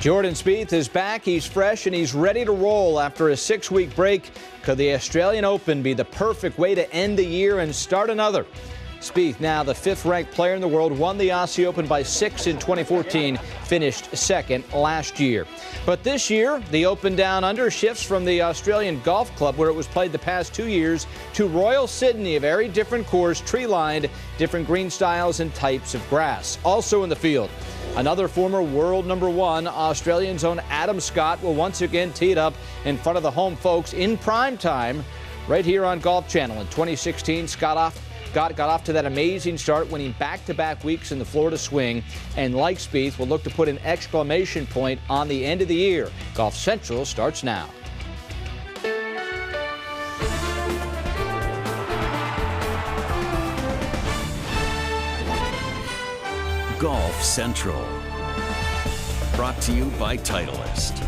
Jordan Spieth is back. He's fresh and he's ready to roll after a 6-week break. Could the Australian Open be the perfect way to end the year and start another? Spieth, now the 5th-ranked player in the world, won the Aussie Open by 6 in 2014, finished 2nd last year. But this year, the Open Down Under shifts from the Australian Golf Club, where it was played the past 2 years, to Royal Sydney, a very different course, tree-lined, different green styles and types of grass. Also in the field, another former world #1, Australian's own Adam Scott, will once again tee it up in front of the home folks in prime time right here on Golf Channel. In 2016, Scott got off to that amazing start, winning back-to-back weeks in the Florida swing, and like Spieth, will look to put an exclamation point on the end of the year. Golf Central starts now. Golf Central, brought to you by Titleist.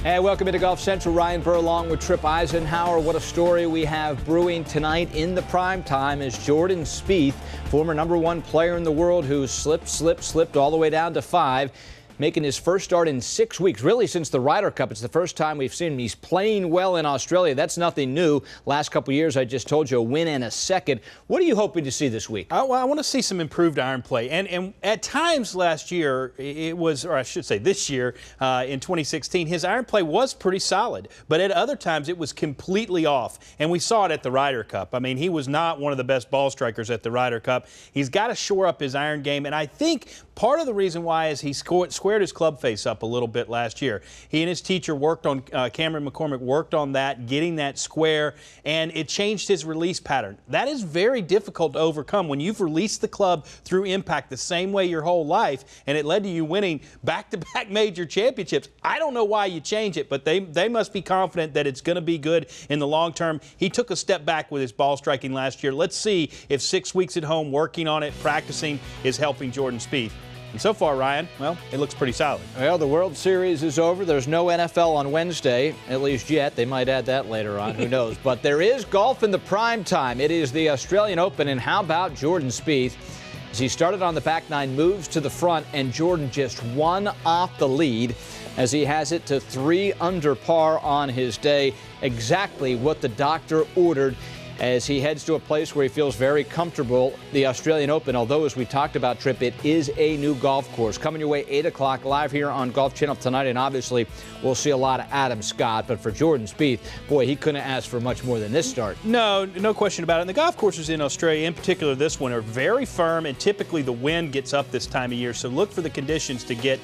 And welcome into Golf Central. Ryan Burr along with Tripp Eisenhower. What a story we have brewing tonight in the prime time is Jordan Spieth, former #1 player in the world who slipped all the way down to 5. Making his first start in 6 weeks, really since the Ryder Cup. It's the first time we've seen him. He's playing well in Australia. That's nothing new. Last couple years, I just told you, a win and a second. What are you hoping to see this week? Well, I want to see some improved iron play. And at times last year, it was, or I should say this year, in 2016, his iron play was pretty solid. But at other times, it was completely off. And we saw it at the Ryder Cup. I mean, he was not one of the best ball strikers at the Ryder Cup. He's got to shore up his iron game. And I think part of the reason why is he squared his club face up a little bit last year. He and his teacher worked on, Cameron McCormick worked on that, getting that square, and it changed his release pattern. That is very difficult to overcome when you've released the club through impact the same way your whole life, and it led to you winning back-to-back major championships. I don't know why you change it, but they must be confident that it's going to be good in the long term. He took a step back with his ball striking last year. Let's see if 6 weeks at home working on it, practicing, is helping Jordan Spieth. And so far, Ryan, well, it looks pretty solid. Well, the World Series is over. There's no NFL on Wednesday, at least yet. They might add that later on. Who knows? But there is golf in the prime time. It is the Australian Open, and how about Jordan Spieth? As he started on the back nine, moves to the front, and Jordan just one off the lead as he has it to 3 under par on his day. Exactly what the doctor ordered, as he heads to a place where he feels very comfortable. The Australian Open, although as we talked about, Tripp, it is a new golf course. Coming your way 8 o'clock live here on Golf Channel tonight, and obviously we'll see a lot of Adam Scott. But for Jordan Spieth, boy, he couldn't ask for much more than this start. No question about it. And the golf courses in Australia, in particular this one, are very firm, and typically the wind gets up this time of year. So look for the conditions to get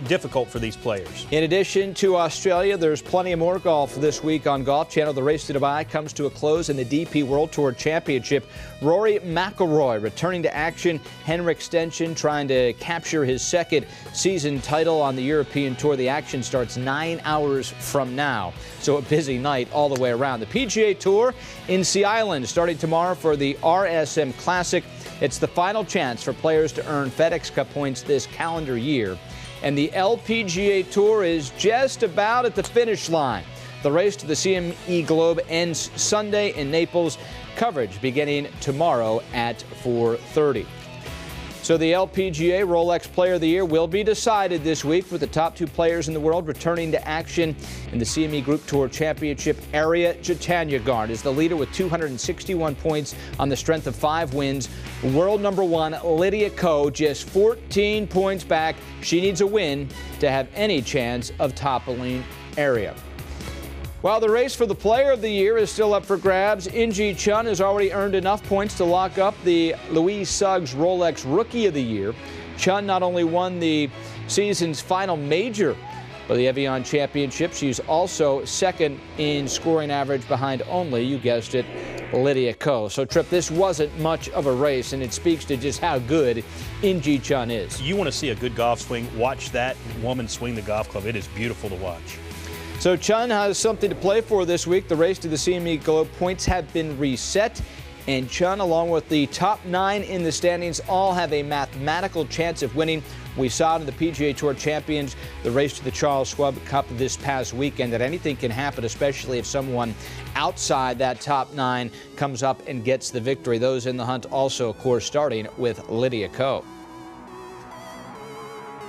difficult for these players. In addition to Australia, there's plenty of more golf this week on Golf Channel. The race to Dubai comes to a close in the DP World Tour Championship. Rory McIlroy returning to action. Henrik Stenson trying to capture his 2nd season title on the European Tour. The action starts 9 hours from now. So a busy night all the way around. The PGA Tour in Sea Island starting tomorrow for the RSM Classic. It's the final chance for players to earn FedEx Cup points this calendar year. And the LPGA Tour is just about at the finish line. The race to the CME Globe ends Sunday in Naples. Coverage beginning tomorrow at 4:30. So the LPGA Rolex Player of the Year will be decided this week, with the top 2 players in the world returning to action in the CME Group Tour Championship. Arya Jaitanyagarn is the leader with 261 points on the strength of 5 wins. World #1 Lydia Ko just 14 points back. She needs a win to have any chance of toppling Arya. While the race for the Player of the Year is still up for grabs, In-Gee Chun has already earned enough points to lock up the Louise Suggs Rolex Rookie of the Year. Chun not only won the season's final major of the Evian Championship, she's also 2nd in scoring average behind only, you guessed it, Lydia Ko. So, Tripp, this wasn't much of a race, and it speaks to just how good In-Gee Chun is. You want to see a good golf swing, watch that woman swing the golf club. It is beautiful to watch. So Chun has something to play for this week. The race to the CME Globe points have been reset, and Chun, along with the top 9 in the standings, all have a mathematical chance of winning. We saw it in the PGA Tour Champions, the race to the Charles Schwab Cup this past weekend, that anything can happen, especially if someone outside that top 9 comes up and gets the victory. Those in the hunt also, of course, starting with Lydia Ko.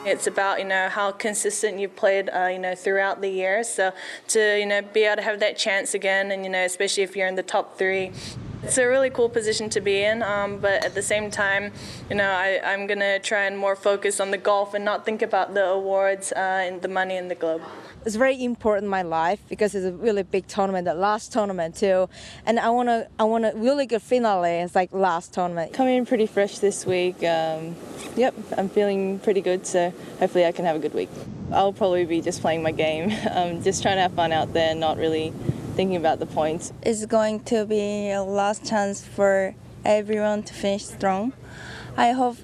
It's about, how consistent you've played, throughout the year. So to, be able to have that chance again, and, especially if you're in the top 3, it's a really cool position to be in, but at the same time, I'm going to try and more focus on the golf and not think about the awards and the money and the globe. It's very important in my life because it's a really big tournament, the last tournament too. And I want a really good finale. It's like last tournament. Coming in pretty fresh this week. Yep, I'm feeling pretty good, so hopefully I can have a good week. I'll probably be just playing my game, just trying to have fun out there, not really thinking about the points. It's going to be a last chance for everyone to finish strong. I hope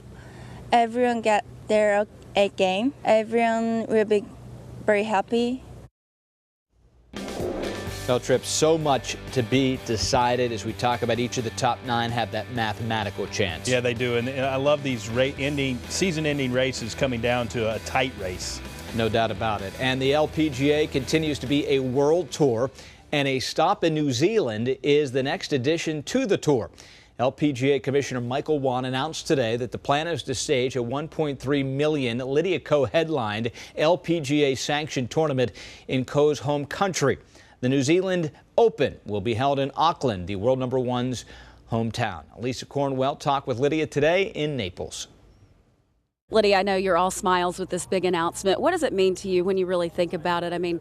everyone get their A game. Everyone will be very happy. Well, Tripp, so much to be decided as we talk about each of the top 9 have that mathematical chance. Yeah, they do, and I love these season-ending races coming down to a tight race. No doubt about it. And the LPGA continues to be a world tour, and a stop in New Zealand is the next addition to the tour. LPGA Commissioner Michael Wan announced today that the plan is to stage a $1.3 million Lydia Ko headlined LPGA sanctioned tournament in Ko's home country. The New Zealand Open will be held in Auckland, the world number 1's hometown. Lisa Cornwell talked with Lydia today in Naples. Lydia, I know you're all smiles with this big announcement. What does it mean to you when you really think about it? I mean,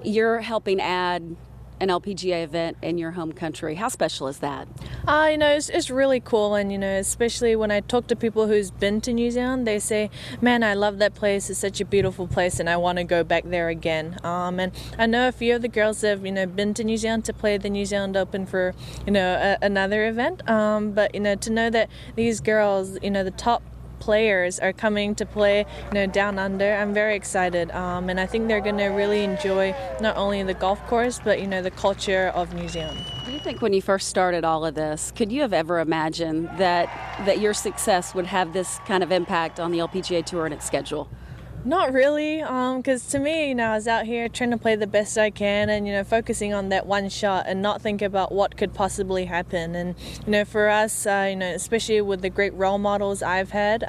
you're helping add an LPGA event in your home country. How special is that? It's really cool, and especially when I talk to people who's been to New Zealand, they say, man, I love that place. It's such a beautiful place and I want to go back there again. And I know a few of the girls have been to New Zealand to play the New Zealand Open for another event, but to know that these girls, the top players are coming to play down under, I'm very excited, and I think they're going to really enjoy not only the golf course but the culture of New Zealand. Do you think when you first started all of this, could you have ever imagined that your success would have this kind of impact on the LPGA Tour and its schedule? Not really, because to me, I was out here trying to play the best I can and, focusing on that one shot and not think about what could possibly happen. And, for us, especially with the great role models I've had,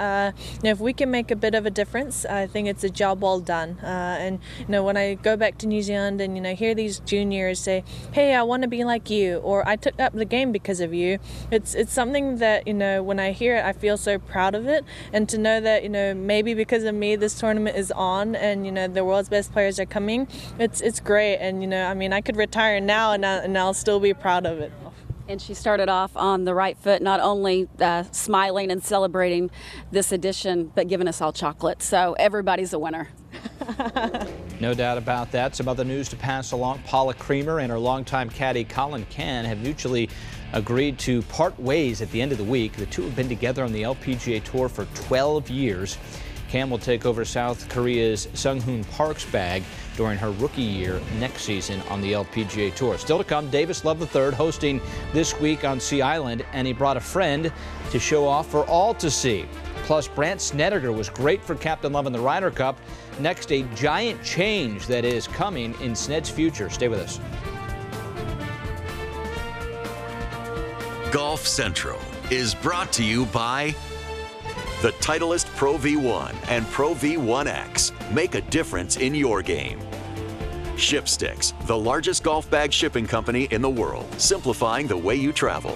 if we can make a bit of a difference, I think it's a job well done. And, when I go back to New Zealand and, hear these juniors say, hey, I want to be like you, or I took up the game because of you, it's something that, when I hear it, I feel so proud of it. And to know that, maybe because of me, this tournament is on and the world's best players are coming, it's great. And I could retire now and I'll still be proud of it. And she started off on the right foot, not only smiling and celebrating this edition, but giving us all chocolate. So everybody's a winner. No doubt about that. Some other news to pass along. Paula Creamer and her longtime caddy Colin Can have mutually agreed to part ways at the end of the week. The two have been together on the LPGA Tour for 12 years. Cam will take over South Korea's Sunghoon Park's bag during her rookie year next season on the LPGA Tour. Still to come, Davis Love III hosting This Week on Sea Island, and he brought a friend to show off for all to see. Plus, Brant Snedeker was great for Captain Love in the Ryder Cup. Next, a giant change that is coming in Sned's future. Stay with us. Golf Central is brought to you by the Titleist Pro V1 and Pro V1X. Make a difference in your game. Shipsticks, the largest golf bag shipping company in the world, simplifying the way you travel.